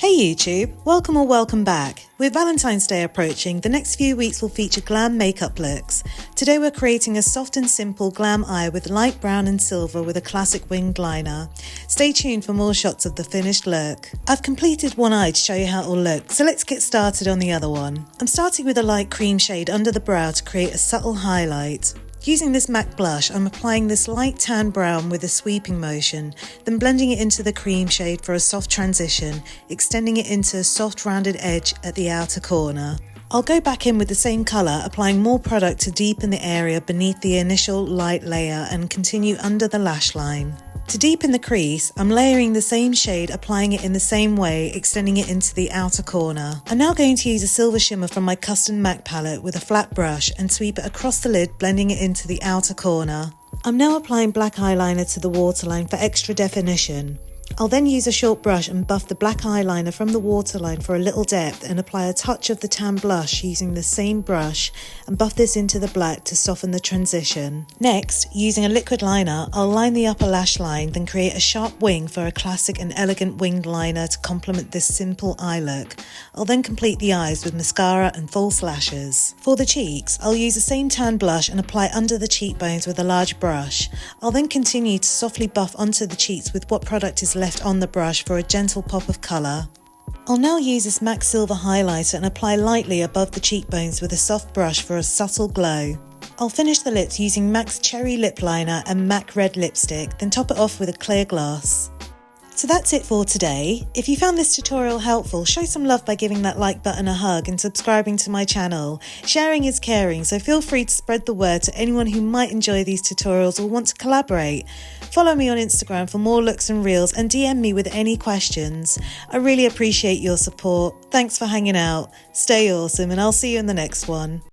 Hey YouTube, welcome or welcome back. With Valentine's Day approaching, the next few weeks will feature glam makeup looks. Today we're creating a soft and simple glam eye with light brown and silver with a classic winged liner. Stay tuned for more shots of the finished look. I've completed one eye to show you how it will look, so let's get started on the other one. I'm starting with a light cream shade under the brow to create a subtle highlight. Using this MAC blush, I'm applying this light tan brown with a sweeping motion, then blending it into the cream shade for a soft transition, extending it into a soft rounded edge at the outer corner. I'll go back in with the same colour, applying more product to deepen the area beneath the initial light layer and continue under the lash line. To deepen the crease, I'm layering the same shade, applying it in the same way, extending it into the outer corner. I'm now going to use a silver shimmer from my custom MAC palette with a flat brush and sweep it across the lid, blending it into the outer corner. I'm now applying black eyeliner to the waterline for extra definition. I'll then use a short brush and buff the black eyeliner from the waterline for a little depth and apply a touch of the tan blush using the same brush and buff this into the black to soften the transition. Next, using a liquid liner, I'll line the upper lash line, then create a sharp wing for a classic and elegant winged liner to complement this simple eye look. I'll then complete the eyes with mascara and false lashes. For the cheeks, I'll use the same tan blush and apply under the cheekbones with a large brush. I'll then continue to softly buff onto the cheeks with what product is left on the brush for a gentle pop of colour. I'll now use this MAC Silver highlighter and apply lightly above the cheekbones with a soft brush for a subtle glow. I'll finish the lips using MAC's Cherry Lip Liner and MAC Red Lipstick, then top it off with a clear gloss. So that's it for today. If you found this tutorial helpful, show some love by giving that like button a hug and subscribing to my channel. Sharing is caring, so feel free to spread the word to anyone who might enjoy these tutorials or want to collaborate. Follow me on Instagram for more looks and reels and DM me with any questions. I really appreciate your support. Thanks for hanging out. Stay awesome and I'll see you in the next one.